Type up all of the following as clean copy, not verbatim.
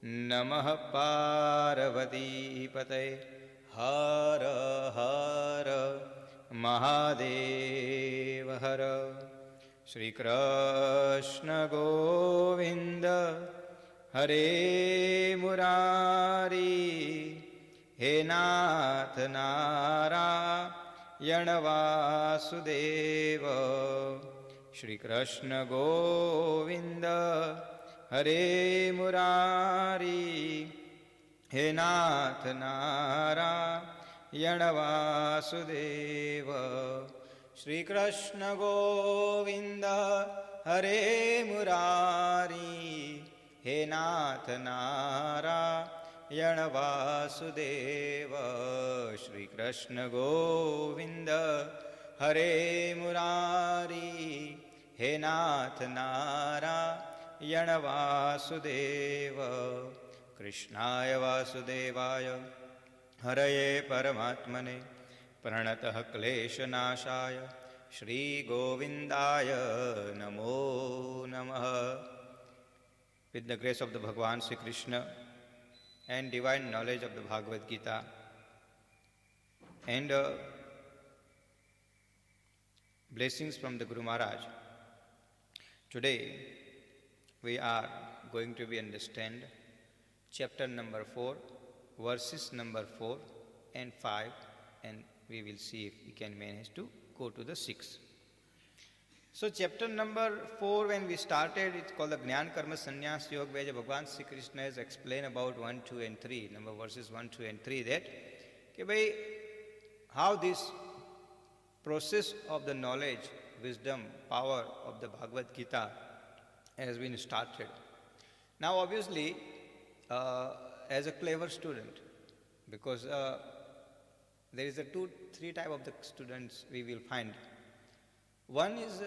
नमः पार्वतीपतये हर हर महादेव हर। श्री कृष्ण गोविंद हरे मुरारी, हे नाथ नारायण वासुदेव। श्री कृष्ण गोविंद हरे मुरारी, हे नाथ नारायण वासुदेव। श्री कृष्ण गोविंद हरे मुरारी, हे नाथ नारायण वासुदेव। श्री कृष्ण गोविंद हरे मुरारी, हे नाथ नारायण वासुदेव। कृष्णाय वासुदेवाय हरये परमात्मने प्रणतः क्लेशनाशाय श्रीगोविन्दाय नमो नमः। With the grace of the Bhagwan Sri Krishna and divine knowledge of the Bhagavad Gita and blessings from the Guru Maharaj, today we are going to be understand chapter number 4, verses number 4 and 5, and we will see if we can manage to go to the 6. So chapter number 4, when we started, it's called the Jnana Karma Sannyas Yoga, where Bhagwan Sri Krishna has explained about 1, 2 and 3, number verses 1, 2 and 3, that how this process of the knowledge, wisdom, power of the Bhagavad Gita has been started. Now obviously, as a clever student, because there is three type of the students we will find. One is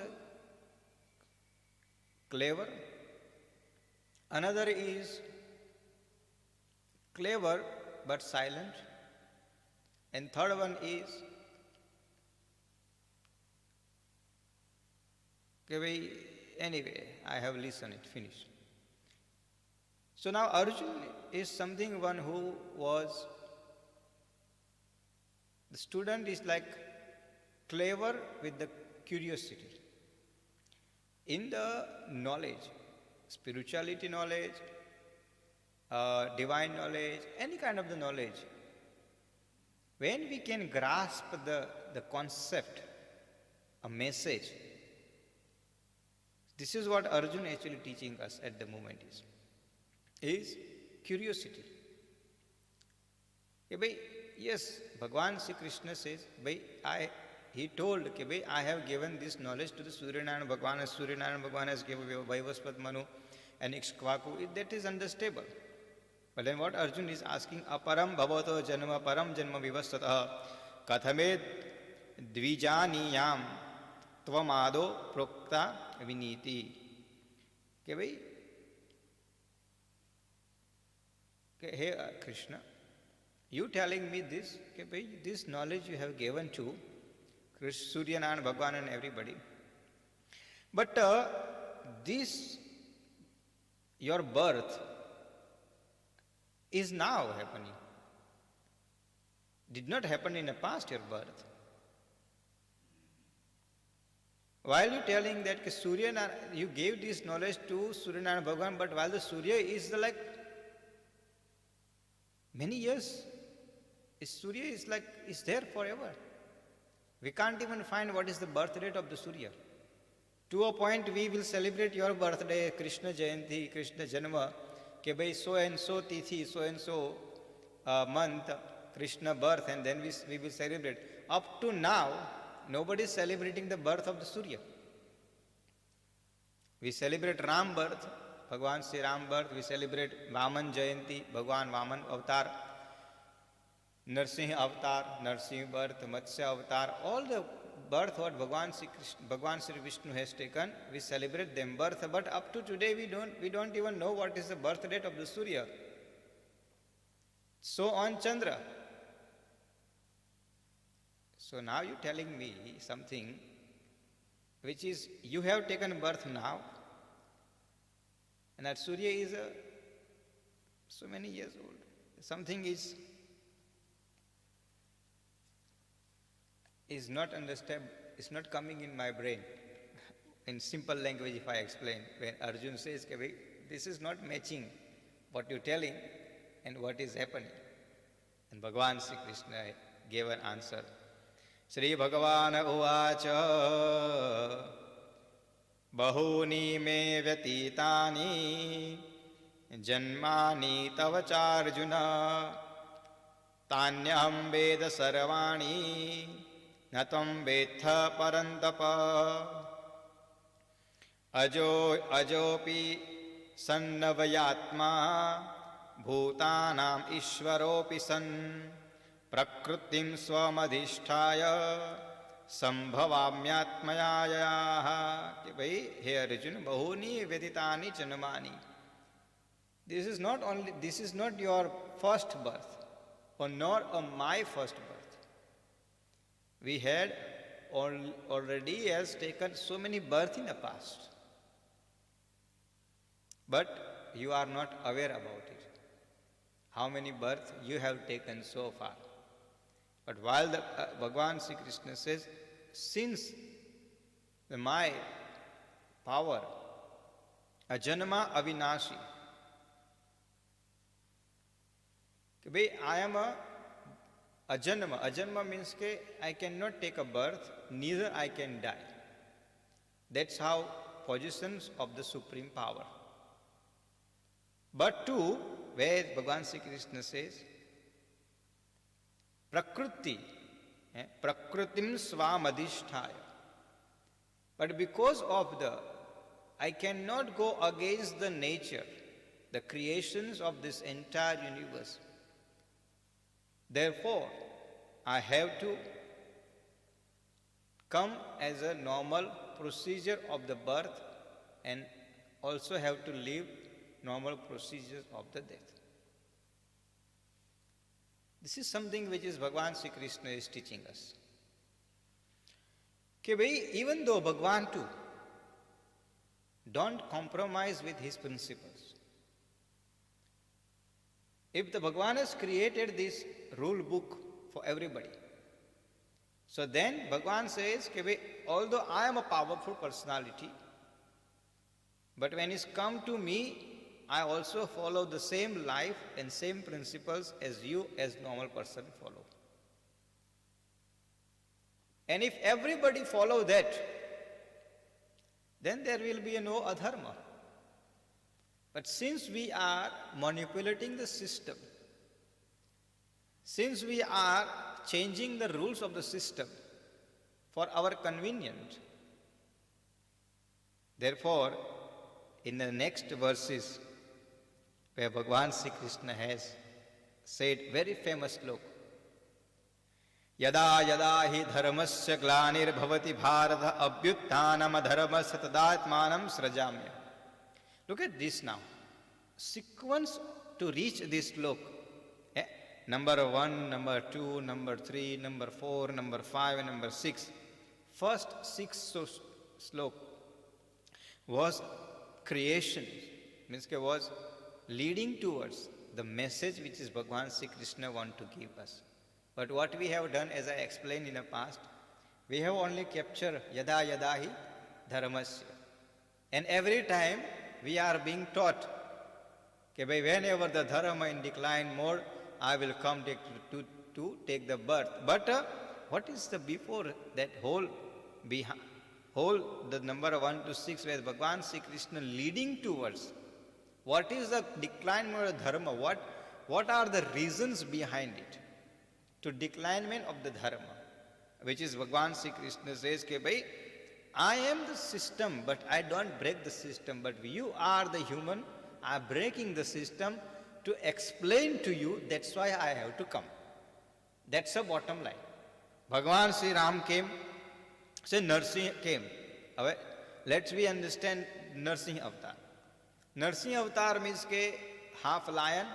clever, another is clever but silent, and third one is anyway, I have listened it, finished. So now Arjuna is one who was, the student is like clever with the curiosity. In the knowledge, spirituality knowledge, divine knowledge, any kind of the knowledge, when we can grasp the concept, a message, this is what Arjuna actually teaching us at the moment is curiosity. Yes, Bhagwan Sri Krishna says, he told, I have given this knowledge to the Suryanarayan Bhagwan, as Suryanarayan Bhagwan has given Vaivasvat Manu and Ikshvaku, that is understandable. But then what Arjuna is asking, aparam bhavato janma param janma vivasvatah kathamed dvijaniyam tvamado prokta viniti. Hey Krishna, you telling me this, this knowledge you have given to Suryanarayan Bhagwan and everybody. But this, your birth, is now happening. Did not happen in the past, your birth. While you telling that you gave this knowledge to Suryanarayan Bhagwan, but while the Surya is like many years, Surya is there forever. We can't even find what is the birth date of the Surya. To a point we will celebrate your birthday, Krishna Jayanti, Krishna Janma, so and so Tithi, so and so month, Krishna birth, and then we will celebrate. Up to now, nobody is celebrating the birth of the Surya. We celebrate Ram birth, Bhagwan Sri Ram birth, we celebrate Vaman Jayanti, Bhagwan Vaman avatar, Narsingh avatar, Narsingh birth, Matsya avatar, all the birth what Bhagwan Sri Vishnu has taken, we celebrate them birth, but up to today we don't even know what is the birth date of the Surya. So on Chandra. So now you telling me something which is, you have taken birth now, and that Surya is so many years old. Something is not understand, is not coming in my brain. In simple language, if I explain, when Arjun says, this is not matching what you're telling and what is happening. And Bhagavan Sri Krishna gave an answer. Sri Bhagavan uvacha bahuni me vyatitani janmani tavacharjuna tanyam veda sarvani natam vetha parantapa ajopi sannavayatma bhutanam ishvaropi san prakrutim swamadhisthaya sambhavamyatmayaya. Hey Arjuna, bahuni veditani janmani. This is not your first birth, or nor my first birth. We had already has taken so many births in the past. But you are not aware about it. How many births you have taken so far. But while the Bhagavan Sri Krishna says, since my power, ajanma avinashi, I am a ajanma. Ajanma means that I cannot take a birth, neither I can die. That's how positions of the supreme power. But too, where Bhagavan Sri Krishna says, Prakruti, Prakrutim Swamadhisthaya. But because of I cannot go against the nature, the creations of this entire universe. Therefore, I have to come as a normal procedure of the birth and also have to live normal procedures of the death. This is something which is Bhagavan Sri Krishna is teaching us. Even though Bhagavan too don't compromise with his principles. If the Bhagavan has created this rule book for everybody, so then Bhagavan says, although I am a powerful personality, but when it's come to me, I also follow the same life and same principles as you as normal person follow. And if everybody follow that, then there will be no adharma. But since we are manipulating the system, since we are changing the rules of the system for our convenience, therefore, in the next verses, where Bhagavan Sri Krishna has said very famous sloka, Yada yada hi dharmasya glanir bhavati bharata abhyuttanam adharmasya tadatmanam srajamya. Look at this now. Sequence to reach this sloka. Number 1, number 2, number 3, number 4, number 5, and number 6. First 6 sloka was creation, means it was leading towards the message which is Bhagavan Sri Krishna want to give us. But what we have done, as I explained in the past, we have only captured yada yada hi dharmasya. And every time we are being taught, whenever the dharma in decline more, I will come to take the birth. But what is the before that whole the number 1 to 6 where Bhagavan Sri Krishna leading towards? What is the decline of the dharma? What are the reasons behind it? To declinement of the dharma, which is Bhagavan Sri Krishna says, I am the system, but I don't break the system. But you are the human, are breaking the system to explain to you, that's why I have to come. That's the bottom line. Bhagavan Sri Ram came, say Narsingh came. Let's we understand Narsingh avatar. Narsingh avatar means half lion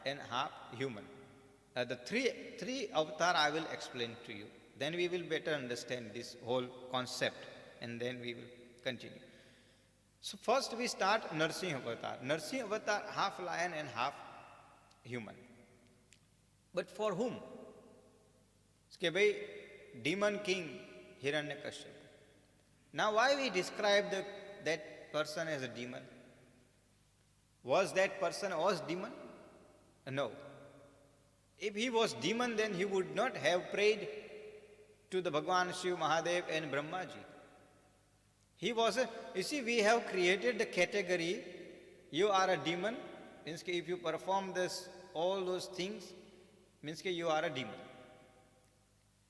and half human. The three avatar I will explain to you. Then we will better understand this whole concept and then we will continue. So first we start Narsingh avatar. Narsingh avatar half lion and half human. But for whom? Ke bhai, demon king Hiranyakashipu. Now why we describe that person as a demon? Was that person was demon? No. If he was demon, then he would not have prayed to the Bhagwan Shiv, Mahadev and Brahmaji. He was you see, we have created the category, you are a demon, means if you perform all those things, means you are a demon.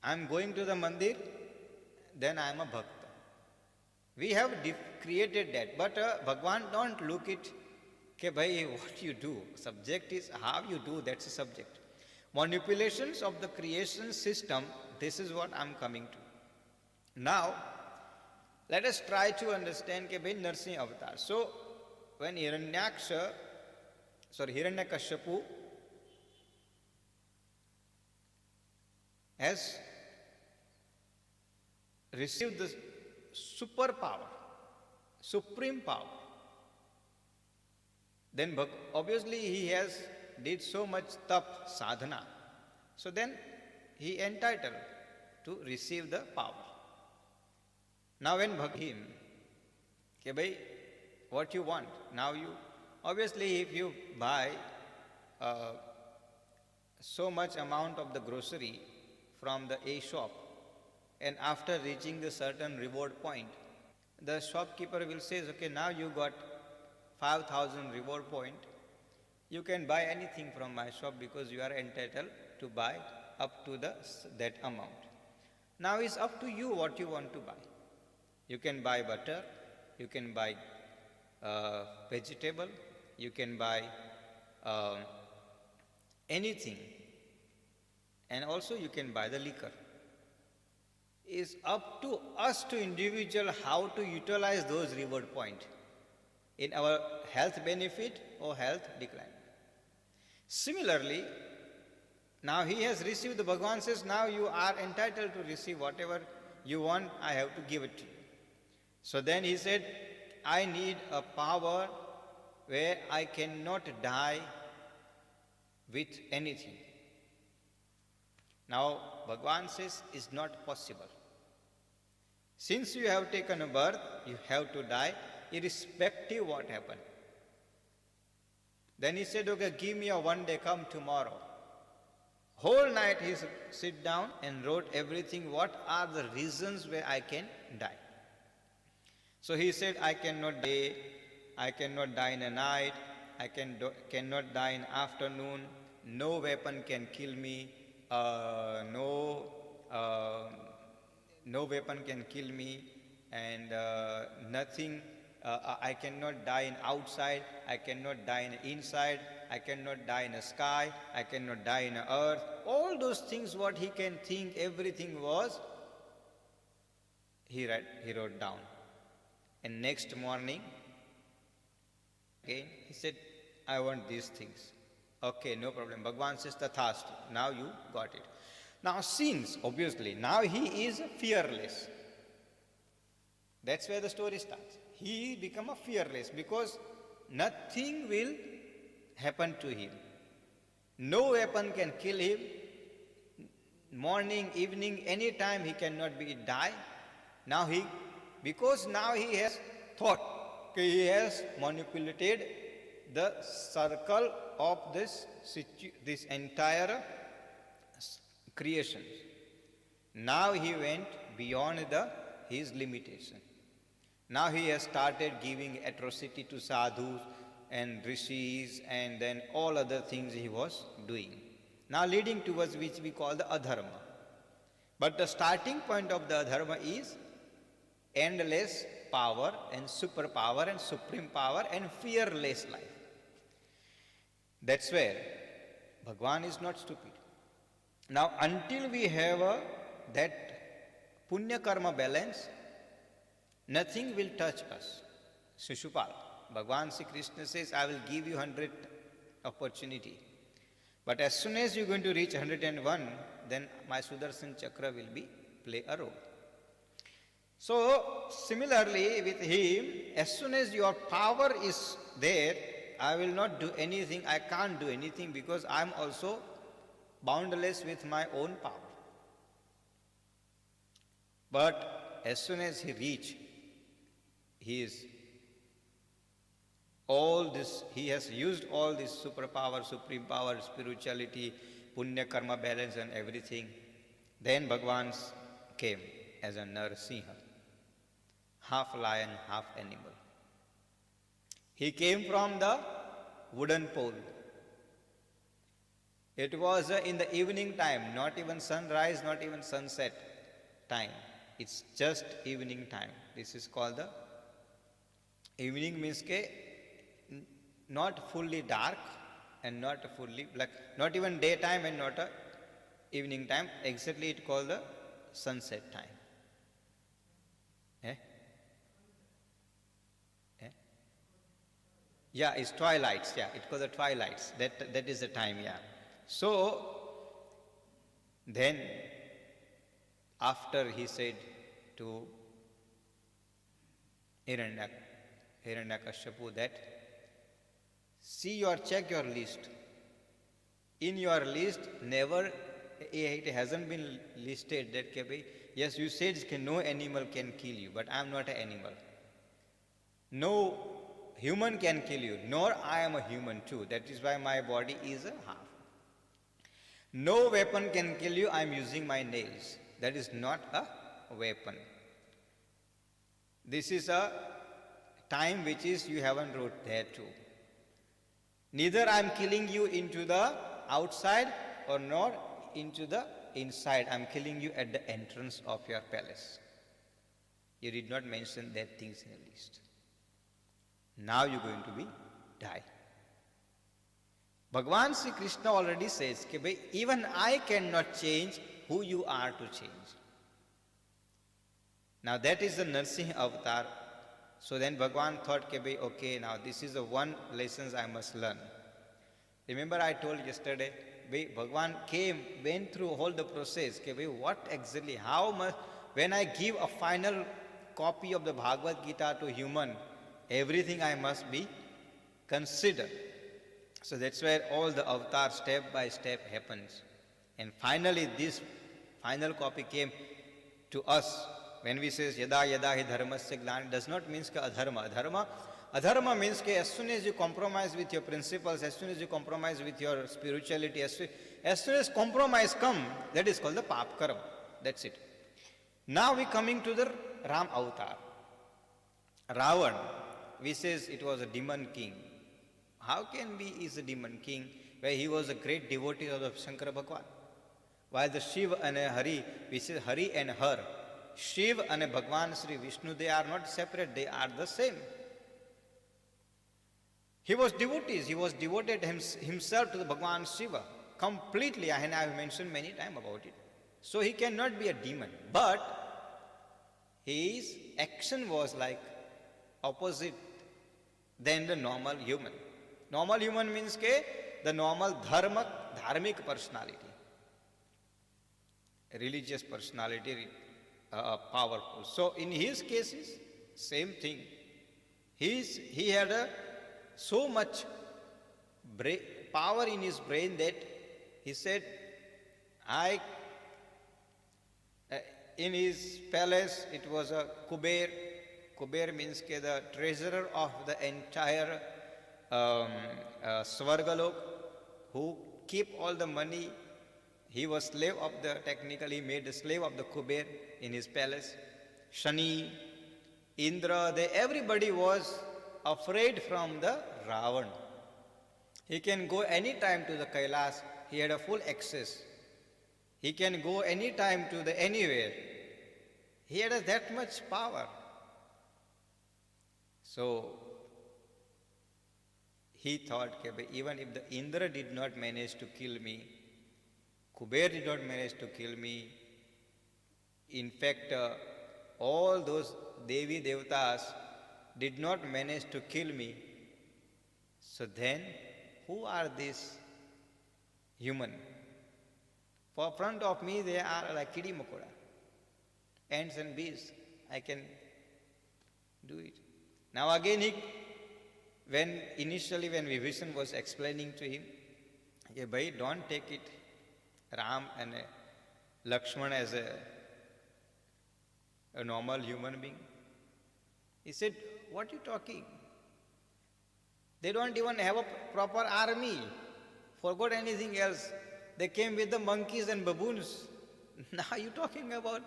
I am going to the mandir, then I am a bhakta. We have created that, but Bhagwan don't look it, ke bhai, what you do. Subject is how you do, that's a subject. Manipulations of the creation system, this is what I am coming to. Now, let us try to understand ke bhai Narsingh Avatar. So, when Hiranyakashipu has received the superpower, supreme power, then obviously he has did so much tap sadhana. So then he entitled to receive the power. Now when him, ke bhai, what you want? Now you, obviously if you buy so much amount of the grocery from the A shop, and after reaching the certain reward point, the shopkeeper will say, okay, now you got 5,000 reward point, you can buy anything from my shop because you are entitled to buy up to that amount. Now it's up to you what you want to buy. You can buy butter, you can buy vegetable, you can buy anything, and also you can buy the liquor. It's up to us to individual how to utilize those reward points in our health benefit or health decline. Similarly, now he has received, the Bhagavan says, now you are entitled to receive whatever you want, I have to give it to you. So then he said, I need a power where I cannot die with anything. Now, Bhagavan says, it's not possible. Since you have taken a birth, you have to die, irrespective what happened. Then he said, okay, give me a one day, come tomorrow. Whole night he sit down and wrote everything, what are the reasons where I can die. So he said, I cannot die, I cannot die in a night, I cannot die in afternoon, no weapon can kill me, no weapon can kill me, and nothing, I cannot die in outside, I cannot die in inside, I cannot die in the sky, I cannot die in the earth. All those things what he can think, everything was, he wrote down. And next morning, again, he said, I want these things. Okay, no problem. Bhagavan says, Tathastu. Now you got it. Now since, obviously, now he is fearless. That's where the story starts. He become a fearless because nothing will happen to him. No weapon can kill him. Morning, evening, any time he cannot die. Now because now he has thought, he has manipulated the circle of this entire creation. Now he went beyond his limitation. Now he has started giving atrocity to sadhus and rishis and then all other things he was doing. Now leading towards which we call the adharma. But the starting point of the adharma is endless power and superpower and supreme power and fearless life. That's where Bhagwan is not stupid. Now until we have that punya karma balance, nothing will touch us. Shishupal, Bhagwan Sri Krishna says, I will give you 100 opportunity. But as soon as you're going to reach 101, then my Sudarshan Chakra will play a role. So, similarly with him, as soon as your power is there, I will not do anything, I can't do anything because I am also boundless with my own power. But as soon as he reached his all this, he has used all this superpower, supreme power, spirituality, punya, karma, balance and everything. Then Bhagwan came as a Narsimha, half lion, half animal. He came from the wooden pole. It was in the evening time, not even sunrise, not even sunset time. It's just evening time. This is called the evening, means ke not fully dark and not fully black, not even daytime and not a evening time. Exactly, it called the sunset time. Yeah, it's twilights. Yeah, it called the twilights. That is the time. Yeah. So then, after he said to Hiranyakashipu that, check your list. In your list, never, it hasn't been listed that, yes, you said no animal can kill you, but I am not an animal. No human can kill you, nor I am a human too. That is why my body is a half. No weapon can kill you, I am using my nails. That is not a weapon. This is a time which is you haven't wrote there too. Neither I am killing you into the outside or nor into the inside. I am killing you at the entrance of your palace. You did not mention that things in the list. Now you are going to be die. Bhagwan Sri Krishna already says, even I cannot change who you are to change. Now that is the Narsingh avatar. So then Bhagwan thought, okay, now this is the one lesson I must learn. Remember I told yesterday, Bhagwan went through all the process. What exactly, how much, when I give a final copy of the Bhagavad Gita to human, everything I must be considered. So that's where all the avatar step by step happens. And finally this final copy came to us. When we say yada yada hi dharmasya glani, does not mean adharma. Adharma means as soon as you compromise with your principles, as soon as you compromise with your spirituality, as soon as compromise come, that is called the pap karma. That's it. Now we coming to the Ram avatar. Ravan, we says it was a demon king. How can be is a demon king where he was a great devotee of the Shankara Bhagwan? While the Shiva and Hari, we say Hari and Har, Shiva and Bhagwan Sri Vishnu, they are not separate, they are the same. He was devotees, he was devoted himself to the Bhagwan Shiva completely, and I have mentioned many times about it. So he cannot be a demon, but his action was like opposite than the normal human. Normal human means the normal dharmic personality, religious personality, powerful. So in his cases, same thing. He had so much power in his brain that he said, in his palace, it was a Kuber. Kuber means the treasurer of the entire Svargalok, who keep all the money. He was slave of technically made a slave of the Kuber in his palace. Shani, Indra, everybody was afraid from the Ravan. He can go any time to the Kailas. He had a full access. He can go any time to the anywhere. He had that much power. So he thought, even if the Indra did not manage to kill me, Kuber did not manage to kill me, in fact, all those Devi Devatas did not manage to kill me, so then who are these human? For front of me they are like kidi makoda, ants and bees. I can do it. Now again he When initially when Vibhishan was explaining to him, "Hey, bhai, don't take it Ram and Lakshman as a normal human being." He said, "What are you talking? They don't even have a proper army. Forgot anything else. They came with the monkeys and baboons. Now you talking about,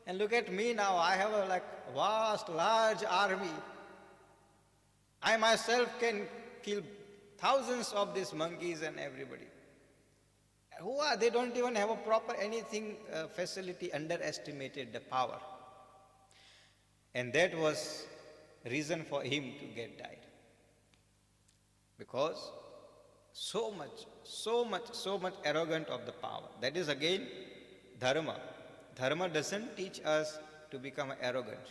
and look at me now, I have a vast, large army. I myself can kill thousands of these monkeys and everybody. Who are they? Don't even have a proper anything facility." Underestimated the power. And that was reason for him to get died. Because so much arrogant of the power. That is again dharma. Dharma doesn't teach us to become arrogant.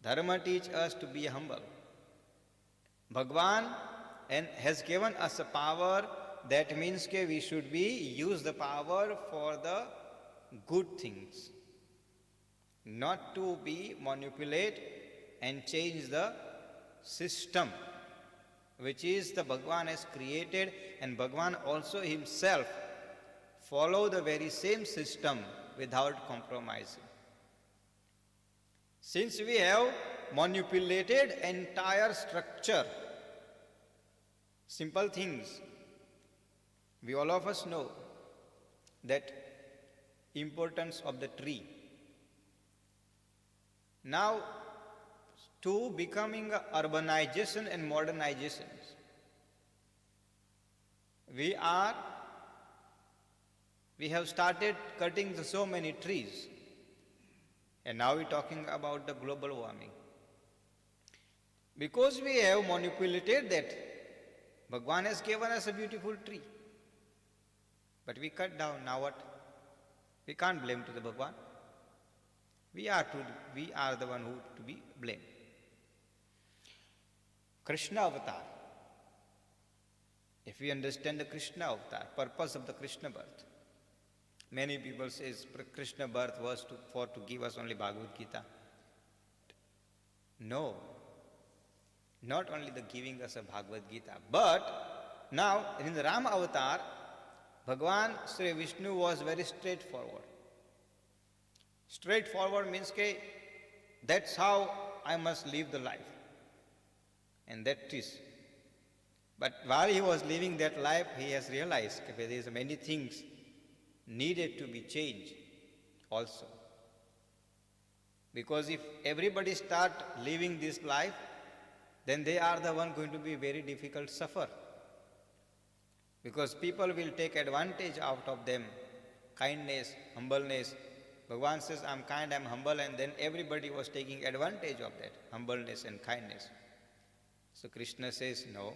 Dharma teaches us to be humble. Bhagwan has given us a power. That means that we should use the power for the good things, not to be manipulate and change the system, which is the Bhagwan has created, and Bhagwan also himself follow the very same system without compromising. Since we have manipulated entire structure, simple things, we all of us know that importance of the tree. Now, to becoming urbanization and modernization, we have started cutting so many trees, and now we're talking about the global warming. Because we have manipulated that, Bhagwan has given us a beautiful tree, but we cut down. Now what? We can't blame to the Bhagwan. We are the one who to be blamed. Krishna avatar. If we understand the Krishna avatar, purpose of the Krishna birth, many people say Krishna birth was to give us only Bhagavad Gita. No, not only the giving us a Bhagavad Gita, but now in the Rama avatar, Bhagwan Sri Vishnu was very straightforward. Straightforward means that's how I must live the life. And that is. But while he was living that life, he has realized that there is many things needed to be changed also. Because if everybody start living this life, then they are the one going to be very difficult to suffer. Because people will take advantage out of them. Kindness, humbleness. Bhagwan says, I'm kind, I'm humble, and then everybody was taking advantage of that humbleness and kindness. So Krishna says, no,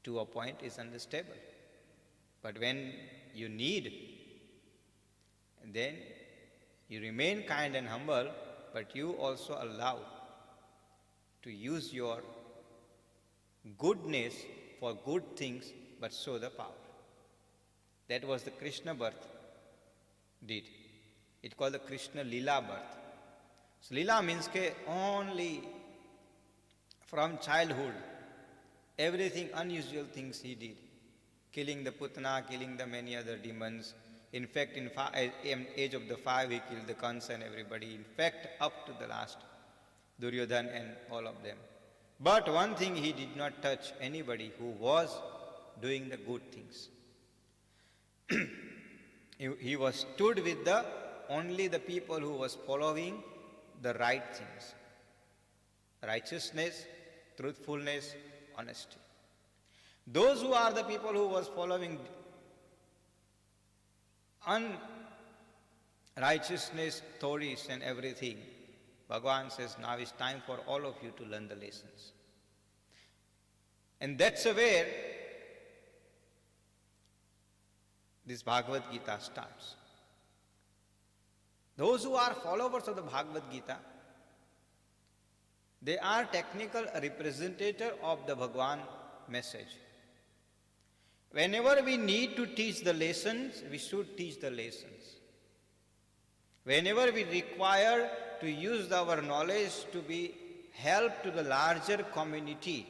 to a point is understandable. But when you need, then you remain kind and humble, but you also allow to use your goodness for good things, but show the power. That was the Krishna birth did. It's called the Krishna Lila birth. So Lila means only from childhood, everything unusual things he did. Killing the Putana, killing the many other demons. In fact, in age of the 5, he killed the Kansa and everybody. In fact, up to the last, Duryodhan and all of them. But one thing, he did not touch anybody who was doing the good things. He was stood with only the people who was following the right things. Righteousness, truthfulness, honesty. Those who are the people who was following unrighteousness, stories and everything, Bhagavan says, now it's time for all of you to learn the lessons. And that's where this Bhagavad Gita starts. Those who are followers of the Bhagavad Gita, they are technical representative of the Bhagwan message. Whenever we need to teach the lessons, we should teach the lessons. Whenever we require to use our knowledge to be help to the larger community,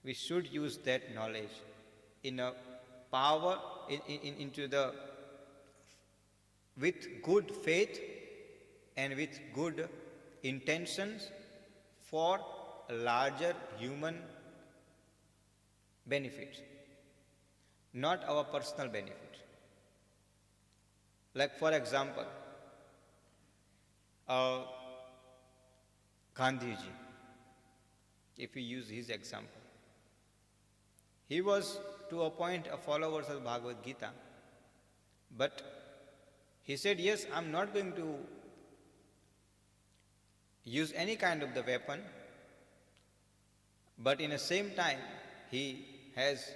we should use that knowledge in a power into the with good faith and with good intentions for a larger human benefit, not our personal benefit. Like for example, Gandhiji, if we use his example, he was to a point a follower of Bhagavad Gita, but he said, yes, I'm not going to use any kind of the weapon, but in the same time, he has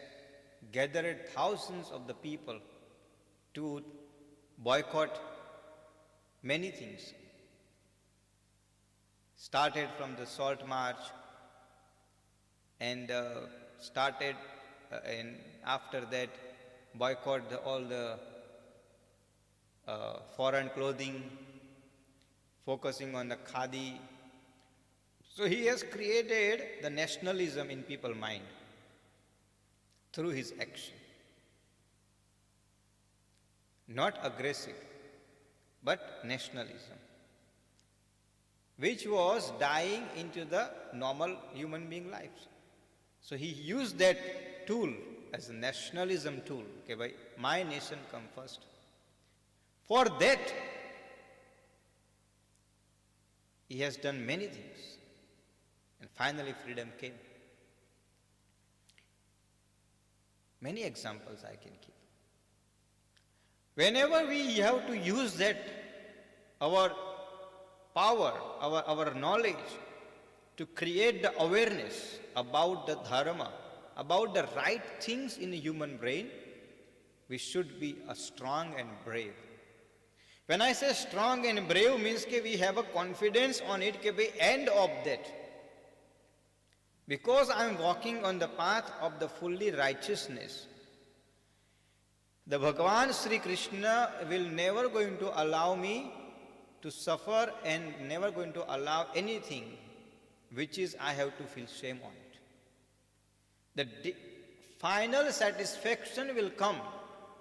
gathered thousands of the people to boycott many things. Started from the salt march and and after that boycott all the foreign clothing, focusing on the khadi. So he has created the nationalism in people's mind through his action. Not aggressive, but nationalism, which was dying into the normal human being lives. So he used that tool as a nationalism tool. Okay, bhai, my nation come first. For that, he has done many things. And finally freedom came. Many examples I can give. Whenever we have to use that, our power, our knowledge to create the awareness about the dharma, about the right things in the human brain, we should be strong and brave. When I say strong and brave means that we have a confidence on it that by end of that, because I am walking on the path of the fully righteousness, the Bhagavan Sri Krishna will never going to allow me to suffer and never going to allow anything which is I have to feel shame on it. The final satisfaction will come.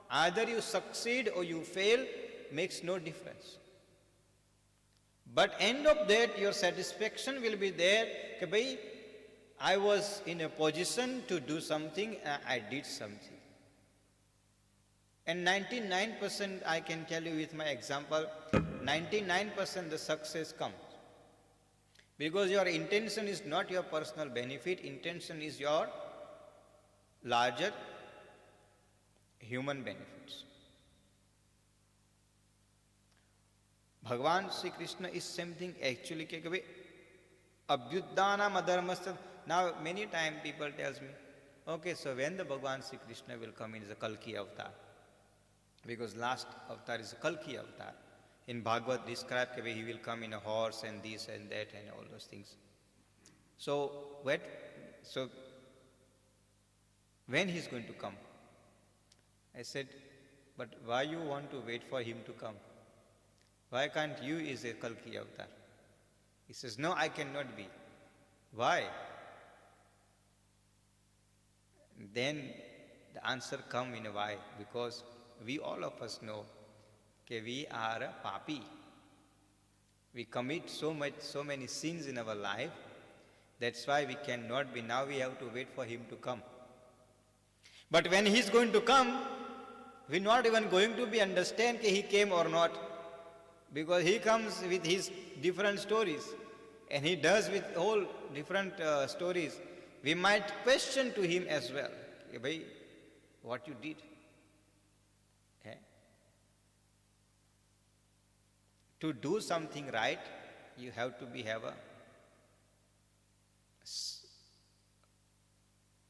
Either you succeed or you fail, makes no difference. But end of that, your satisfaction will be there. That, bhai, I was in a position to do something, I did something. And 99%, I can tell you with my example, 99% the success comes. Because your intention is not your personal benefit, intention is your larger human benefits. Bhagavan Sri Krishna is something actually, abhyuddhanam adharmasya. Now many times people tells me, okay, so when the Bhagavan Sri Krishna will come in as a Kalki avatar? Because last avatar is a Kalki avatar. In Bhagavad described that he will come in a horse and this and that and all those things. So when he is going to come? I said, but why you want to wait for him to come? Why can't you is a Kalki avatar? He says, no, I cannot be. Why? Then the answer come in a why, because we all of us know that we are a papi. We commit so many sins in our life. That's why we cannot be. Now we have to wait for him to come. But when he is going to come, we're not even going to be understand that he came or not. Because he comes with his different stories. And he does with all different stories. We might question to him as well. Hey, bhai, what you did? To do something right, you have to have a,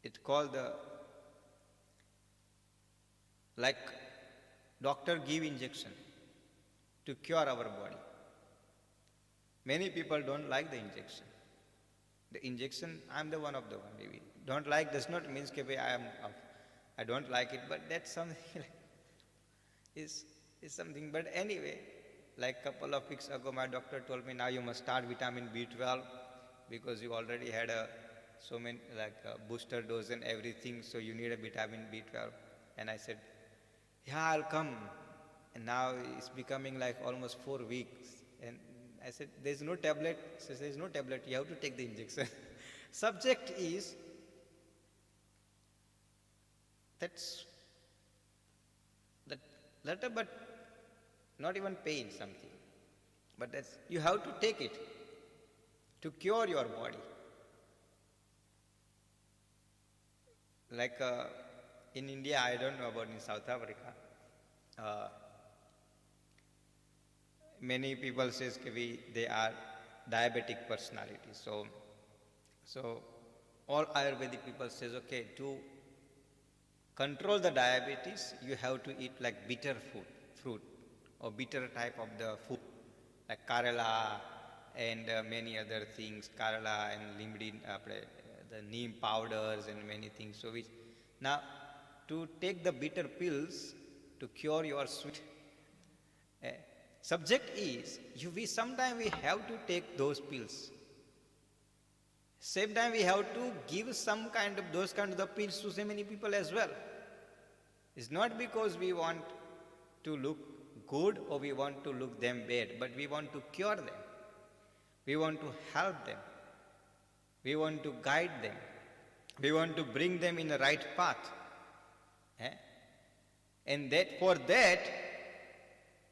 it's called the, like doctor give injection to cure our body. Many people don't like the injection. The injection, I'm the one of the one. Maybe don't like does not mean that I don't like it, but that's something is something. But anyway, like couple of weeks ago, my doctor told me now you must start vitamin B12 because you already had so many like a booster dose and everything, so you need a vitamin B12. And I said, yeah, I'll come. And now it's becoming like almost 4 weeks. And I said, there's no tablet. She says, there's no tablet, you have to take the injection. Subject is, that's that letter, but not even pain something. But that's, you have to take it to cure your body. Like in India, I don't know about in South Africa. Many people says they are diabetic personalities. So all Ayurvedic people says, okay, to control the diabetes, you have to eat like bitter fruit or bitter type of the food, like Karala and many other things, Karala and limdin, the neem powders and many things. So which now to take the bitter pills to cure your sweet. Subject is, sometimes we have to take those pills. Same time we have to give some kind of those kind of the pills to so many people as well. It's not because we want to look good or we want to look them bad, but we want to cure them. We want to help them. We want to guide them. We want to bring them in the right path. And that for that,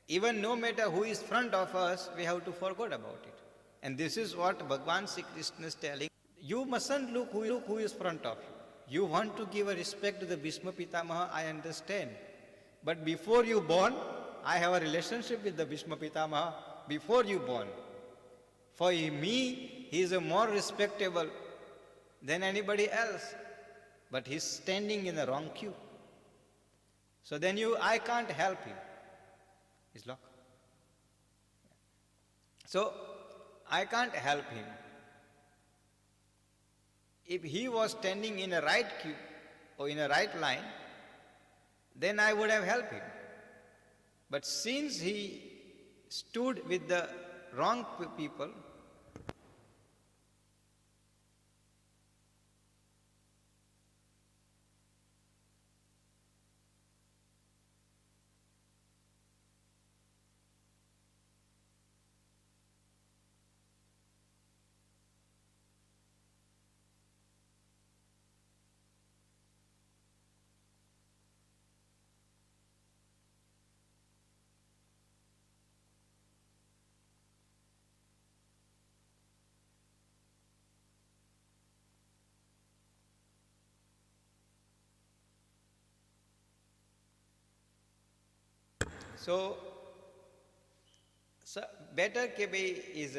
even no matter who is front of us, we have to forget about it. And this is what Bhagwan Sri Krishna is telling. You mustn't look who is front of you. You want to give a respect to the Bhishma Pitamaha, I understand. But before you born, I have a relationship with the Bhishma Pitamaha before you born. For me, he is a more respectable than anybody else. But he's standing in the wrong queue. So then I can't help him. He's locked. So I can't help him. If he was standing in a right queue or in a right line, then I would have helped him. But since he stood with the wrong people, so better ke is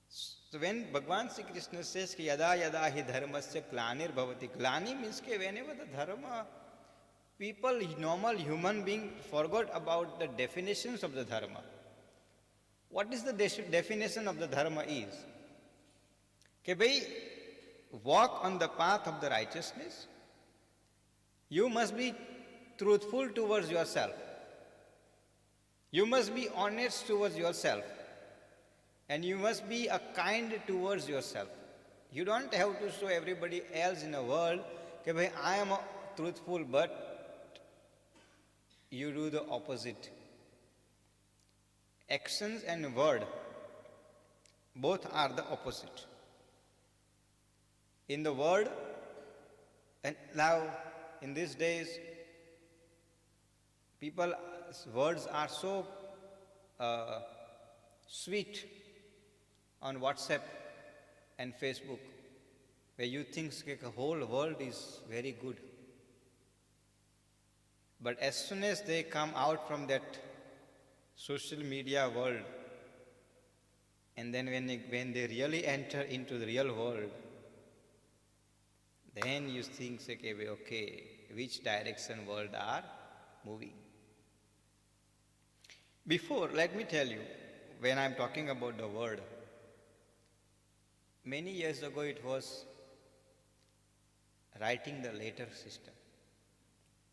so when Bhagwan Sri Krishna says ki yada yada hi dharmasya glanir bhavati, glani means ke whenever the dharma, people, normal human being forgot about the definitions of the dharma. What is the definition of the dharma is? Ke walk on the path of the righteousness. You must be truthful towards yourself. You must be honest towards yourself. And you must be a kind towards yourself. You don't have to show everybody else in the world that I am truthful, but you do the opposite. Actions and word, both are the opposite. In the word, and now in these days, people's words are so sweet on WhatsApp and Facebook, where you think the whole world is very good. But as soon as they come out from that social media world, and then when they really enter into the real world, then you think, okay, which direction world are moving. Before, let me tell you, when I'm talking about the word, many years ago it was writing the letter system,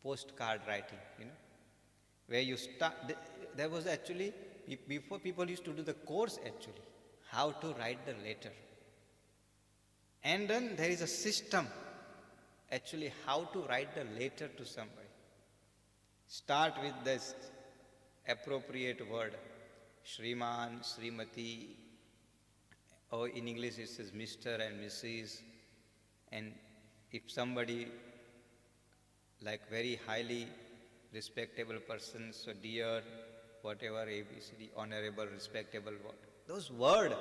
postcard writing, where you start, there was actually, before people used to do the course actually, how to write the letter. And then there is a system, actually, how to write the letter to somebody. Start with this appropriate word, Shriman, Srimati, or in English it says Mr. and Mrs. And if somebody like very highly respectable person, so dear, whatever, ABCD, honorable, respectable, what. Those words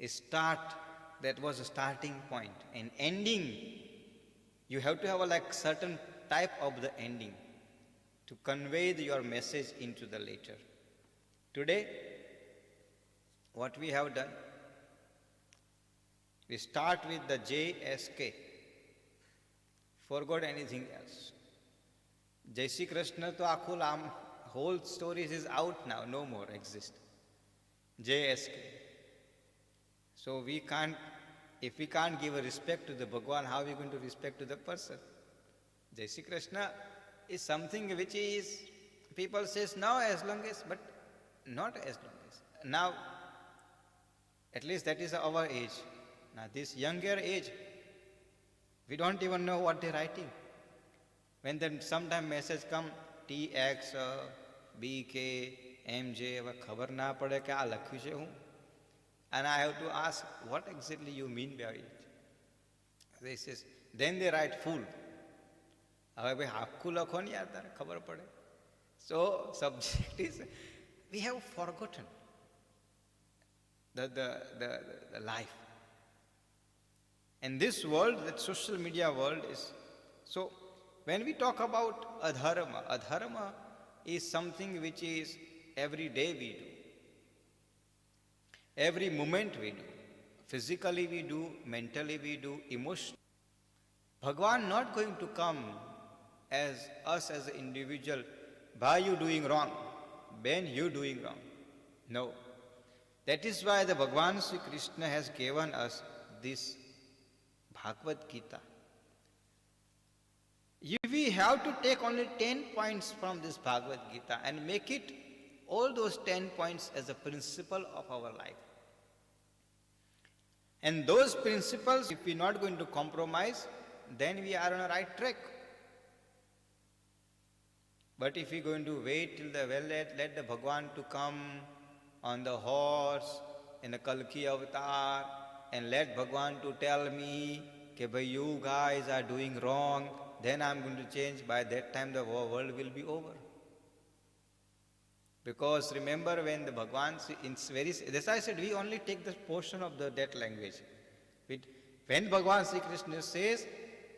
start, that was a starting point. And ending, you have to have a like certain type of the ending to convey your message into the letter. Today, what we have done, we start with the JSK, forgot anything else. Jai Shri Krishna to akhul whole stories is out now, no more exist. JSK. So we can't, if we can't give a respect to the Bhagwan, how are we going to respect to the person? Jai Shri Krishna is something which is, people says now as long as, but not as long as. Now, at least that is our age. Now this younger age, we don't even know what they're writing. When then sometime message come, TX, BK, MJ, હવે ખબર ના પડે કે આ લખ્યું છે હું. And I have to ask, what exactly you mean by it? They says, then they write full. હવે ભાઈ આખું લખો ને યાર તારે ખબર પડે. So subject is, we have forgotten the life. And this world, that social media world is, so when we talk about adharma, adharma is something which is every day we do. Every moment we do. Physically we do, mentally we do, emotionally. Bhagwan not going to come as us as an individual, by you doing wrong, when you doing wrong. No. That is why the Bhagwan Sri Krishna has given us this Bhagavad Gita. We have to take only 10 points from this Bhagavad Gita and make it all those 10 points as a principle of our life. And those principles, if we are not going to compromise, then we are on a right track. But if we are going to wait till the let the Bhagwan to come on the horse in the Kalki avatar and let Bhagwan to tell me that you guys are doing wrong, then I am going to change. By that time the world will be over. Because remember when the Bhagwan, that's why I said we only take the portion of that language. When Bhagwan Sri Krishna says,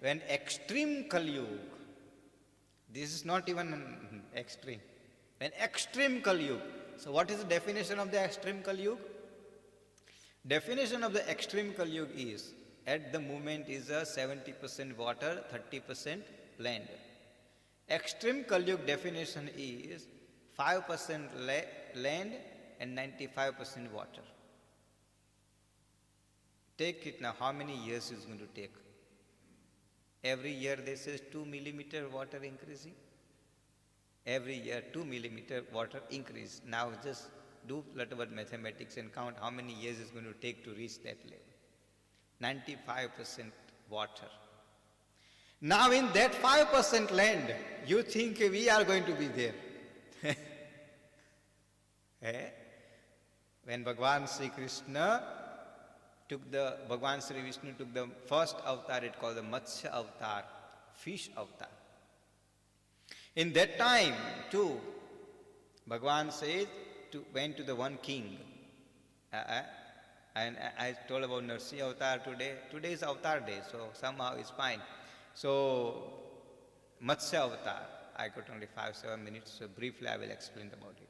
when extreme Kali Yuga, this is not even extreme. When extreme Kali Yuga. So what is the definition of the extreme Kali Yuga? Definition of the extreme Kali Yuga is, at the moment is a 70% water, 30% land. Extreme Kali Yuga definition is 5% land and 95% water. Take it now, how many years is going to take? Every year they say 2 millimeter water increasing. Every year 2 millimeter water increase. Now just do little bit mathematics and count how many years it's going to take to reach that level. 95% water. Now in that 5% land, you think we are going to be there. When Bhagwan Sri Krishna Bhagwan Sri Vishnu took the first avatar, it called the Matsya avatar, fish avatar. In that time too, Bhagwan says, went to the one king. And I told about Narsi avatar today. Today is avatar day, so somehow it's fine. So, Matsya avatar, I got only 5-7 minutes, so briefly I will explain about it.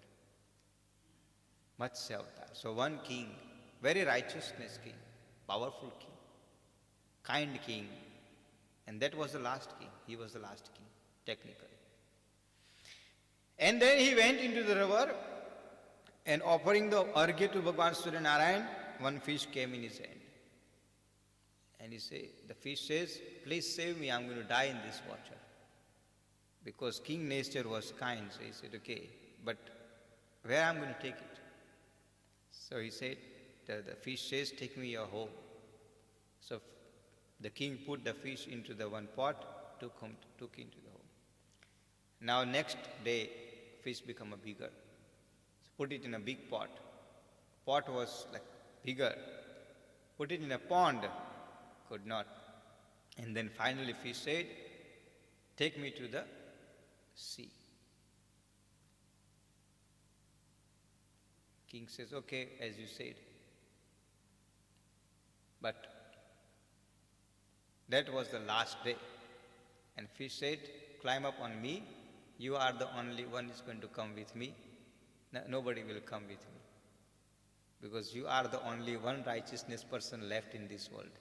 Matsya avatar. So one king, very righteousness king, powerful king, kind king, and that was the last king. He was the last king, technically. And then he went into the river and offering the argya to Bhagwan Surya Narayan, one fish came in his hand. And the fish says, please save me, I'm going to die in this water. Because king nature was kind, so he said, okay, but where I'm going to take it? So he said, the fish says, take me your home. So the king put the fish into the one pot, took into the home. Now next day, fish become a bigger. So put it in a big pot. Pot was like bigger. Put it in a pond, could not. And then finally fish said, take me to the sea. King says, okay, as you said. But that was the last day. And fish said, climb up on me. You are the only one who is going to come with me. Nobody will come with me. Because you are the only one righteousness person left in this world.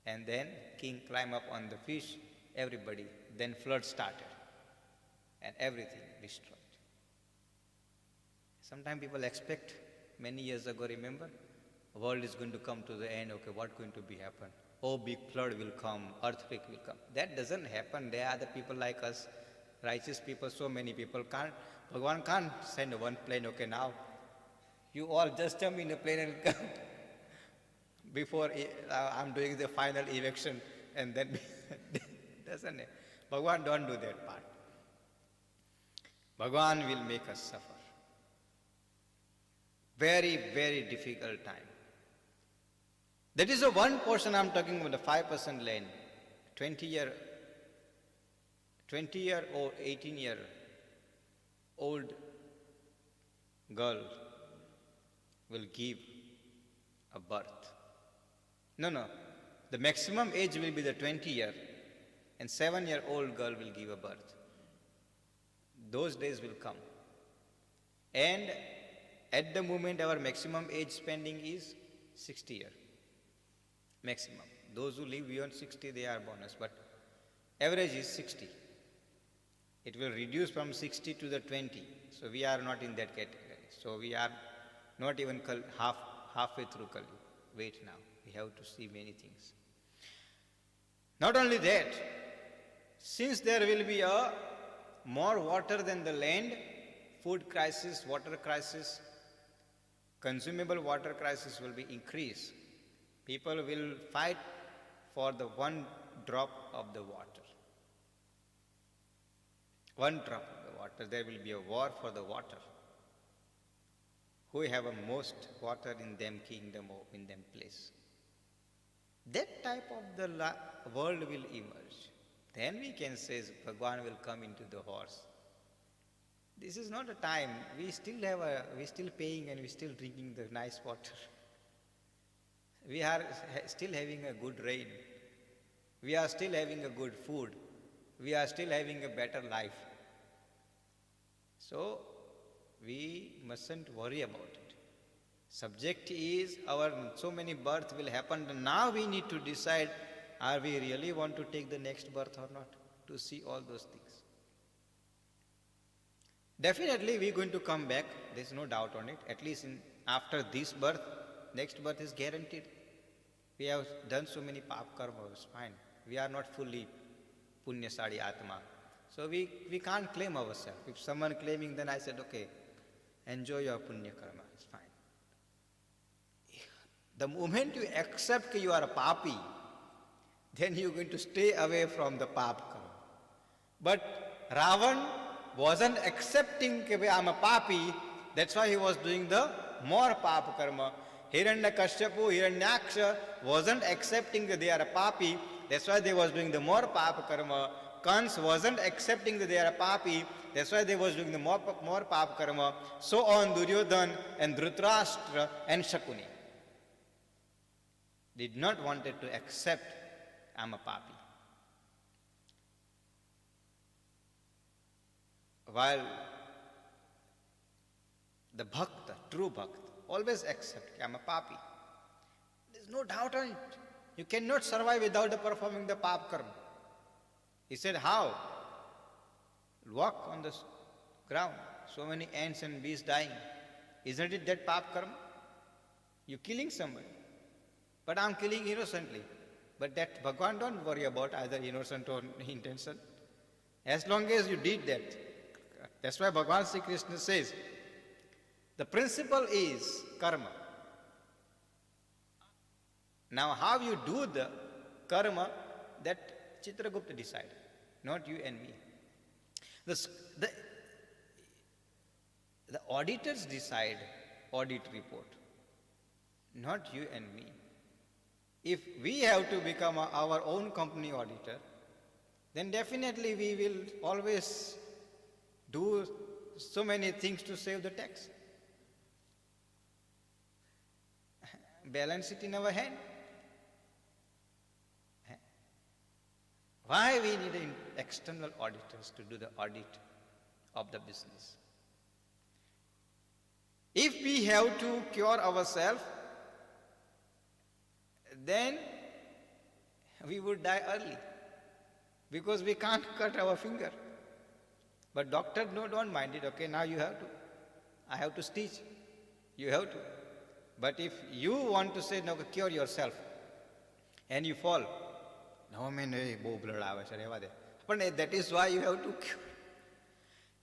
And then king climbed up on the fish, everybody. Then flood started. And everything destroyed. Sometimes people expect, many years ago, remember, the world is going to come to the end, okay, what's going to be happen? Oh, big flood will come, earthquake will come. That doesn't happen. There are the people like us, righteous people, so many people can't, Bhagavan can't send one plane, okay, now you all just jump in a plane and come before I'm doing the final election and then, doesn't it? Bhagavan don't do that part. Bhagavan will make us suffer. Very, very difficult time. That is the one portion I'm talking about, the 5% land. 20-year or 18-year-old girl will give a birth. No. The maximum age will be the 20-year and 7-year-old girl will give a birth. Those days will come. And at the moment, our maximum age spending is 60 years. Maximum. Those who live beyond 60, they are bonus, but average is 60. It will reduce from 60 to the 20. So we are not in that category. So we are not even halfway through Kali. Wait now. We have to see many things. Not only that, since there will be a more water than the land, food crisis, water crisis, consumable water crisis will be increased. People will fight for the one drop of the water. One drop of the water. There will be a war for the water. Who have a most water in them kingdom or in them place. That type of the world will emerge. Then we can say Bhagwan will come into the horse. This is not a time. We still paying and we still drinking the nice water. We are still having a good rain. We are still having a good food. We are still having a better life. So we mustn't worry about it. Subject is so many births will happen. Now we need to decide, are we really want to take the next birth or not? To see all those things. Definitely we are going to come back. There is no doubt on it. At least after this birth, next birth is guaranteed. We have done so many pap karmas, fine. We are not fully punyasadi atma. So we can't claim ourselves. If someone claiming, then I said, okay, enjoy your punya karma, it's fine. The moment you accept that you are a papi, then you are going to stay away from the pap karma. But Ravan wasn't accepting that I am a papi, that's why he was doing the more pap karma. Hiranyakashyapu, Hiranyaksha wasn't accepting that they are a papi, that's why they was doing the more pap karma. Kans wasn't accepting that they are a papi, that's why they was doing the more pap karma. So on Duryodhan and Dhritarashtra and Shakuni did not wanted to accept I am a papi. While the bhakta, true bhakta, always accept I am a papi. There is no doubt on it. You cannot survive without performing the pap karma. He said, how? Walk on the ground. So many ants and bees dying. Isn't it that pap karma? You're killing somebody. But I'm killing innocently. But that Bhagwan don't worry about either innocent or intention. As long as you did that. That's why Bhagwan Sri Krishna says The principle is karma. Now how you do the karma, that Chitragupta decide, not you and me. The auditors decide audit report, not you and me. If we have to become our own company auditor, then definitely we will always do so many things to save the tax. Balance it in our hand. Why we need external auditors to do the audit of the business? If we have to cure ourselves, then we would die early because we can't cut our finger. But doctor, no, don't mind it. Okay, now you have to. I have to stitch. You have to. But if you want to say, no, cure yourself, and you fall, no, man, but that is why you have to cure.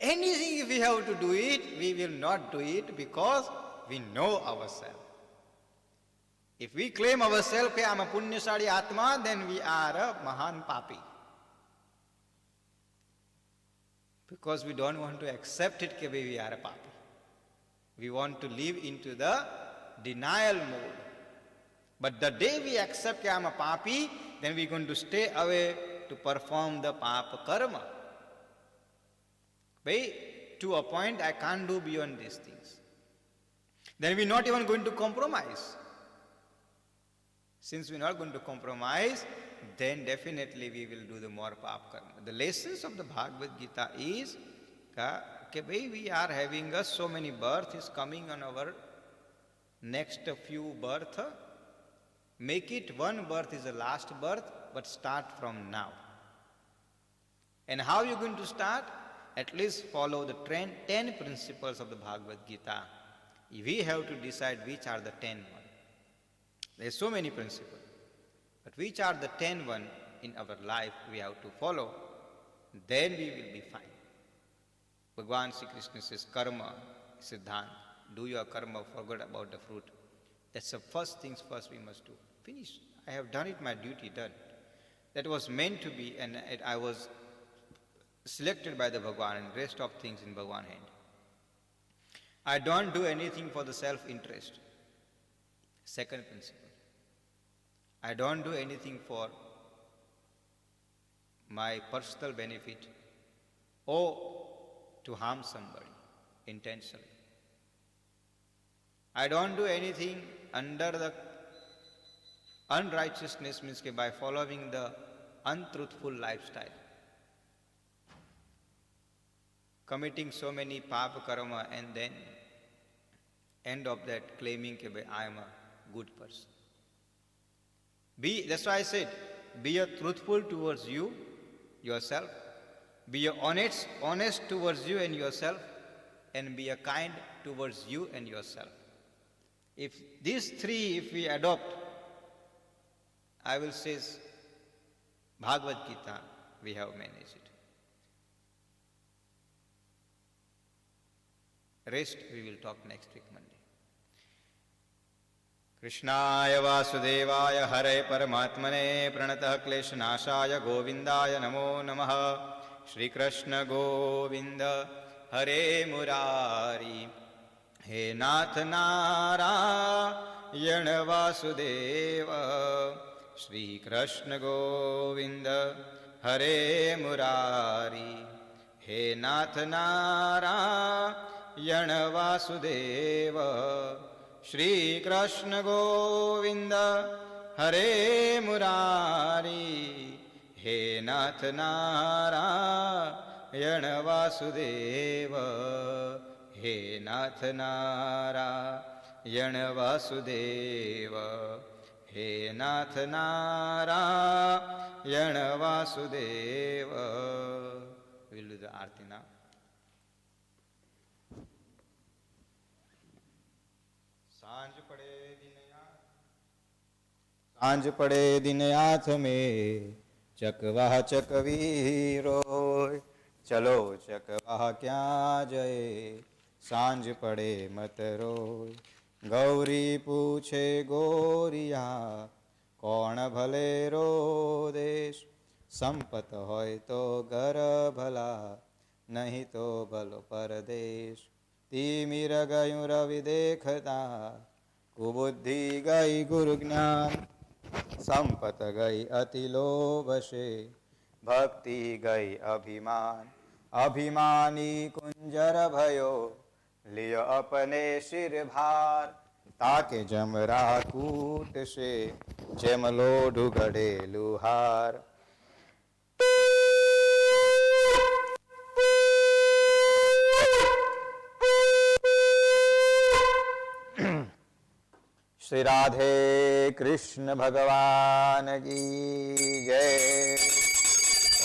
Anything if we have to do it, we will not do it because we know ourselves. If we claim ourselves, I am a punyashali atma, then we are a mahan papi. Because we don't want to accept it that we are a papi. We want to live into the denial mode. But the day we accept that I am a papi, then we are going to stay away to perform the papa karma. To a point I can't do beyond these things. Then we are not even going to compromise. Since we are not going to compromise, then definitely we will do the more pap karma. The lessons of the Bhagavad Gita is that we are having so many births coming on our next few births. Make it one birth is the last birth, but start from now. And how are you going to start? At least follow the 10 principles of the Bhagavad Gita. We have to decide which are the 10 ones. There are so many principles. But which are the 10 ones in our life we have to follow, then we will be fine. Bhagavan Sri Krishna says, karma, siddhant, do your karma, forget about the fruit. That's the first things first we must do. Finish. I have done it, my duty done. That was meant to be, and I was selected by the Bhagavan and rest of things in Bhagavan's hand. I don't do anything for the self-interest. Second principle. I don't do anything for my personal benefit or to harm somebody intentionally. I don't do anything under the unrighteousness, means by following the untruthful lifestyle. Committing so many papa karma and then end of that claiming that I am a good person. That's why I said, be a truthful towards you, yourself. Be a honest towards you and yourself. And be a kind towards you and yourself. If these three, if we adopt, I will say, Bhagavad Gita, we have managed it. Rest we will talk next week Monday. Krishnaya Vasudevaya Hare Paramatmane Pranatah Kleshanashaya Govindaya Namo Namaha Shri Krishna Govinda Hare Murari He Nath Narayana Vasudeva Shri Krishna Govinda Hare Murari He Nath Narayana Vasudeva Shri Krishna Govinda Hare Murari He Nath Narayana Vasudeva He Nath Narayana Vasudeva He Nath Narayana Vasudeva. We will do the Aarti now. सांझ पड़े दिन हाथ में चकवाह चकवीरो चलो चकवाह क्या जय સાંજ પડે મત રોય. ગૌરી પૂછે ગોરિયા, કોણ ભલે રો દેશ. સંપત હોય તો ઘર ભલા, નહીં તો ભલો પરદેશ. તિમિર ગયું રવિ દેખતા, કુબુદ્ધિ ગઈ ગુરુ જ્ઞાન. સંપત ગઈ અતિ લોભશે, ભક્તિ ગઈ અભિમાન. અભિમાની કુંજર ભયો, લિયો અપને શિર ભાર. તાકે જમરા કૂટશે, જેમ લોઢું ઘડેલું હાર. શ્રી રાધે કૃષ્ણ ભગવાન કી જય.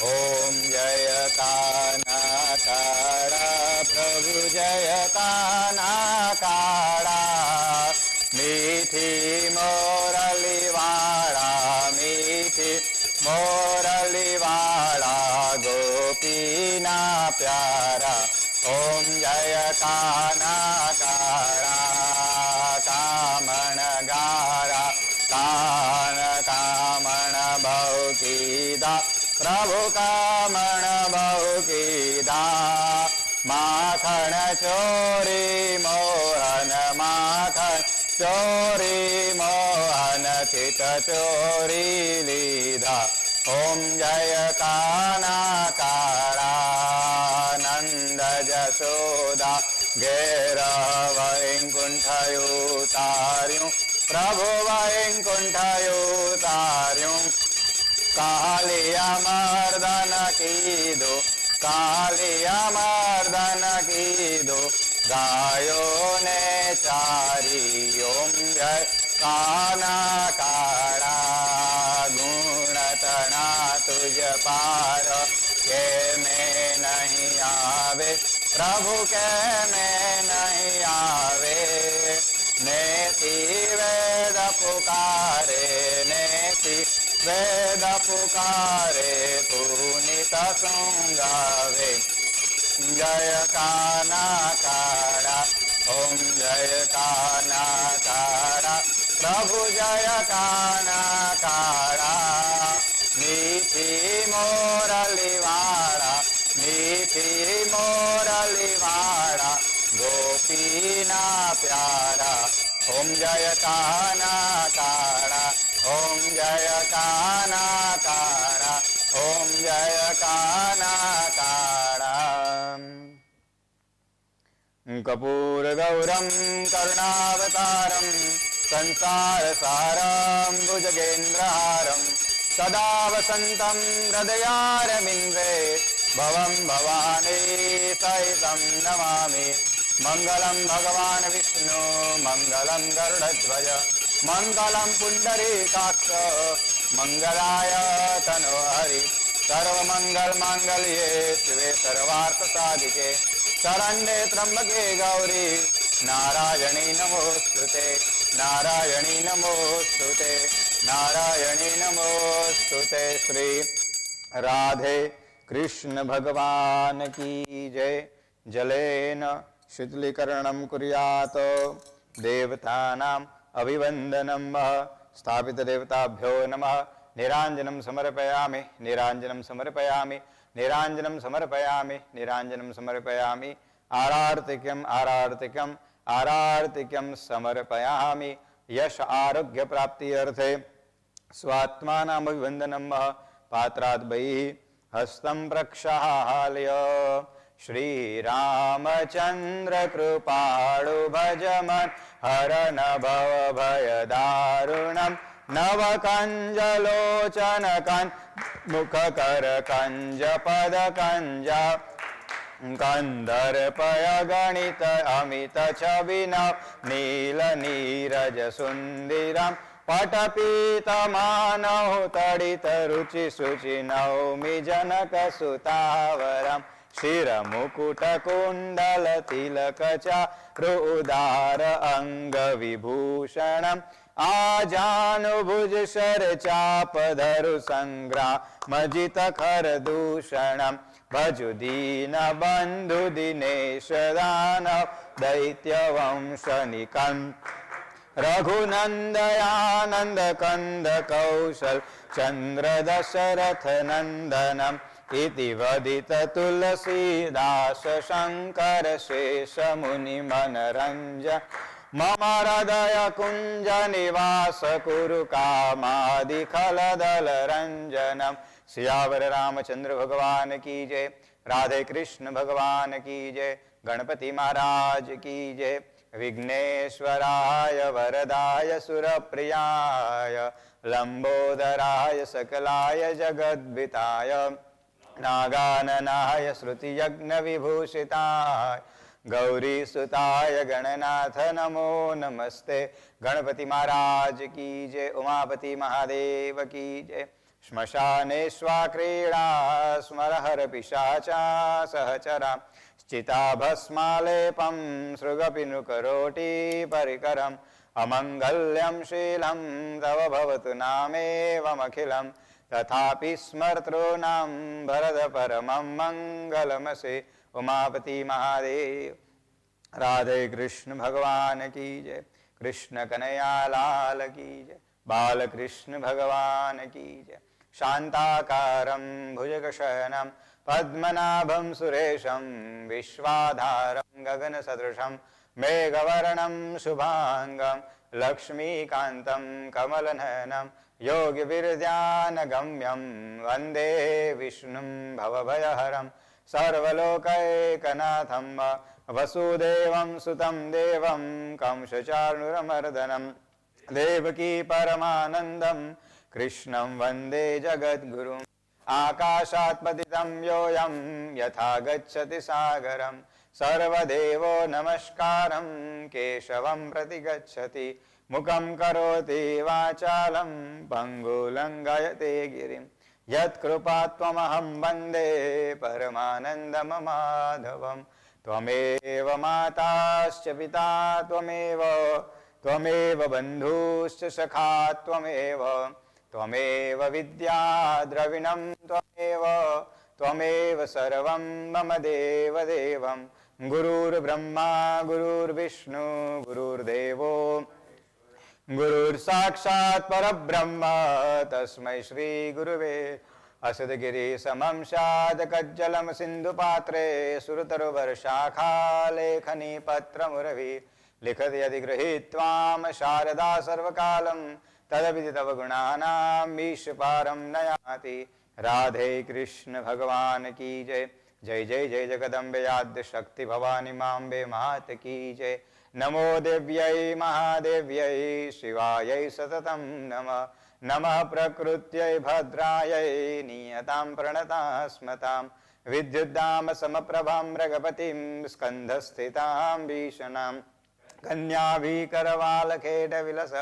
ઓમ જય કાના કાળા પ્રભુ જય કાના કાળા. મીઠી મોરલી વાળા, મીઠી મોરલી વાળા, ગોપીના પ્યારા. ઓમ જય કાના કાળા, કામણ ગારા. કાન કામણ બહુ કીધા, પ્રભુ કામણ બહુ કીધા. માખણ ચોરી મોહન, માખણ ચોરી મોહન, ચિત ચોરી લીધા. ઓમ જય કાના કાળા. નંદ જશોદા ઘેર વૈકુંઠયું તાર્યું, પ્રભુ વૈકુંઠયું તાર્યું. કાલિયા મર્દન કીધું, કાલિયા મર્દન કીધું, ગાયો ને ચારી. ઓમ જય કાના કાળા. ગુણ તણા તુજ પાર, કે મેં નહીં આવે, પ્રભુ કે મેં નહીં આવે. નેતિ વેદ પુકારે, નેતિ વેદ પુકારે, પુનિત સંગાવે. જય કાના કાળા. ઓમ જય કાના કાળા. પ્રભુ જય કાના કાળા. મીઠી મોરલી વાળા, મીઠી મોરલી વાળા, ગોપીના પ્યારા. ઓમ જય કાના કાળા. ઓમ જય કાના કાળા. ઓમ જય કાના કાળા. કપૂર ગૌરમ કરુણાવતારમ, સંસાર સારમ ભુજગેન્દ્રહારમ. સદા વસંતમ હૃદયારવિંદે, ભવમ ભવાની સહિતમ નમામિ. મંગલમ ભગવાન વિષ્ણુ, મંગલમ ગરુડધ્વજ, મંગલમ પુંડરીકાક્ષ, મંગલાય તનોહરિ. સર્વમંગલ માંગલ્યે શિવે સર્વાર્થ સાધિકે, શરણ્યે ત્રંબકે ગૌરી નારાયણી નમોસ્તુતે. નારાયણી નમોસ્તુતે. નારાયણી નમોસ્તુતે. શ્રી રાધે કૃષ્ણ ભગવાન કી જય. જલેન શીતલીકરણમ કુર્યાત, દેવતાનામ અભિવંદનમ. સ્થાપિત દેવતાભ્યો નમઃ. નિરાંજનમ સમર્પયામિ, નિરાંજનમ સમર્પયામિ, નિરાંજનમ સમર્પયામિ, નિરાંજનમ સમર્પયામિ. આરાર્તિક્યમ આરાર્તિક્યમ આરાર્તિક્યમ સમર્પયામિ. યશ આરોગ્ય પ્રાપ્તિ અર્થે સ્વાત્માનામ અભિવંદનમ. પાત્રાદ બૈ હસ્તમ પ્રક્ષાલ્ય. શ્રી રામચંદ્ર કૃપાળુ ભજમન, હરન ભવ ભય દારુણમ. નવ કંજલોચન કંજ, મુખ કર કંજ પદ કંજા. કંદર્પય ગણિત અમિત છવિનવ, નીલ નીરજ સુંદિરમ. પટપીત માનવ તડિત રુચિ શુચિ, નૌમિ જનક સુતાવરમ. શિર મુકુટ કુંડલ તિલક ચારુ, ઉદાર અંગ વિભૂષણમ. આજાનુભુજ શર ચાપ ધરુ સંગ્રામ, મજિત ખર દૂષણમ. ભજુ દીન બંધુ દિનેશ દાનવ દૈત્ય વંશ નિકંદ રઘુનંદયાનંદ કંદ કૌશલ ચંદ્ર દશરથ નંદનમ ઇતિ વદિત તુલસીદાસ શંકર શેષ મુનિ મનરંજન મમ હૃદય કુંજ નિવાસ કુરુ કામાદિ ખલદલ રંજનમ. સિયાવર રામચંદ્ર ભગવાન કી જય. રાધે કૃષ્ણ ભગવાન કી જય. ગણપતિ મહારાજ કી જય. વિઘ્નેશ્વરાય વરદાય સુરપ્રિયાય લંબોદરાય સકલાય જગદ્વિતાય નાગાનનાય શ્રુતિયજ્ઞ વિભૂષિતાય ગૌરીસુતાય ગણનાથ નમો નમસ્તે. ગણપતિ મહારાજ કી જય. ઉમાપતિ મહાદેવ કી જય. શ્મશાનેશ્વા ક્રીડા સ્મરહર પિશાચા સહચરા ચિતાભસ્માલેપમ સૃગપિનુકરોટી પરિકરમ અમંગલ્યમ શીલમ તવ ભવતુ નામેવમખિલમ તથાપિ સ્મર્તॄણામ ભરત પરમં મંગલમસે. ઉમાપતિ મહાદેવ. રાધે કૃષ્ણ ભગવાન કી જય. કૃષ્ણ કનૈયાલાલ કી જય. બાલકૃષ્ણ ભગવાન કી જય. શાંતાકારમ ભુજગશયનમ પદ્મનાભમ સુરેશમ વિશ્વાધારમ ગગનસદૃશમ મેઘવર્ણમ શુભાંગમ લક્ષ્મીકાંતમ કમલનયનમ યોગિવિરધ્યાનગમ્યમ વંદે વિષ્ણું ભવભયહરમ સર્વલોકૈકનાથમ વસુદેવં સુતં દેવં કંસચાણૂરમર્દનમ દેવકી પરમાનંદમ કૃષ્ણં વંદે જગદ્ગુરુમ. આકાશાત પતિતં યોऽયં યથા ગચ્છતિ સાગરમ સર્વદેવો નમસ્કારં કેશવં પ્રતિગચ્છતિ મુખં કરોતિ વાચાલં પંગુલંઘયતે ગિરિમ યત્કૃપાત્વમહં વંદે પરમાનંદમમાધવમ. ત્વમેવ માતાશ્ચ પિતા ત્વમેવ બંધુશ્ચ સખા ત્વમેવ વિદ્યા દ્રવિણં ત્વમેવ સર્વં મમ દેવદેવં. ગુરુર્બ્રહ્મા ગુરુર્વિષ્ણુ ગુરુર્દેવો ગુરુર્સાક્ષાत् પરબ્રહ્મ તસ્मै શ્રી ગુરુવે. અસદગિરિસમં શાદકજ્જલમ સિંધુપાત્રે સુરતરુવરશાખા લેખની પત્રમુરવી લિખતિ યદિ ગૃહીત્વામ શારદા સર્વકાલમ તદપિ તવ ગુણાનામ ઈશપારમ નયાતિ. રાધે કૃષ્ણ ભગવાન કી જય. જય જય જય જગદંબે આદ્ય શક્તિ ભવાનીમાંબે માત કી જય. નમો દેવ્યૈ મહાદેવ્યૈ શિવાયૈ સતતં નમઃ. નમઃ પ્રકૃત્યૈ ભદ્રાયૈ નિયતાં પ્રણતાસ્મતાં વિદ્યુદ્દામ સમપ્રભાં મૃગપતિં સ્કંધસ્થિતાં ભીષણાં કન્યાભીકરવાલખેટવિલસઃ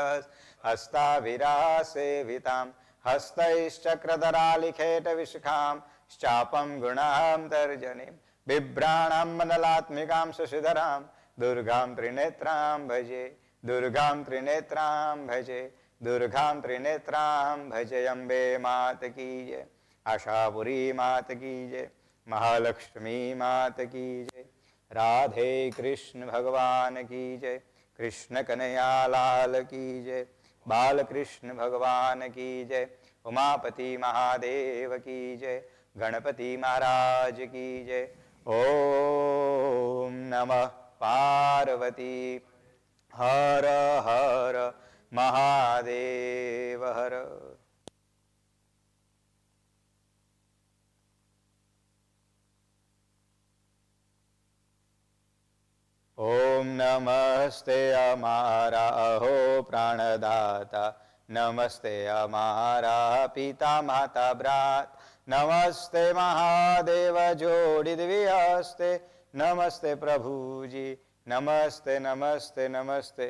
હસ્તાવિરાસેવિતાં હસ્તૈશ્ચક્રધરાલિખેટવિશિખાં શ્ચાપં ગુણાં તર્જનીં બિભ્રાણાં મનલાત્મિકાં શશિધરાં દુર્ગાં ત્રિનેત્રાં ભજે દુર્ગાં ત્રિનેત્રાં ભજે દુર્ગાં ત્રિનેત્રાં ભજે. અંબે માત કી જય. આશાપુરી માત કી જય. મહાલક્ષ્મી માત કી જય. રાધે કૃષ્ણ ભગવાન કી જય. કૃષ્ણ કનૈયાલાલ કી જય. બાલકૃષ્ણ ભગવાન કી જય. ઉમાપતિ મહાદેવ કી જય. ગણપતિ મહારાજ કી જય. ઓમ નમઃ પાર્વતી હર હર મહાદેવ હર. ઓમ નમસ્તે અમારા અહો પ્રાણદાતા નમસ્તે અમારા પિતા માતા ભ્રાત નમસ્તે મહાદેવ જોડી દ્વિહસ્તે નમસ્તે પ્રભુજી નમસ્તે નમસ્તે નમસ્તે.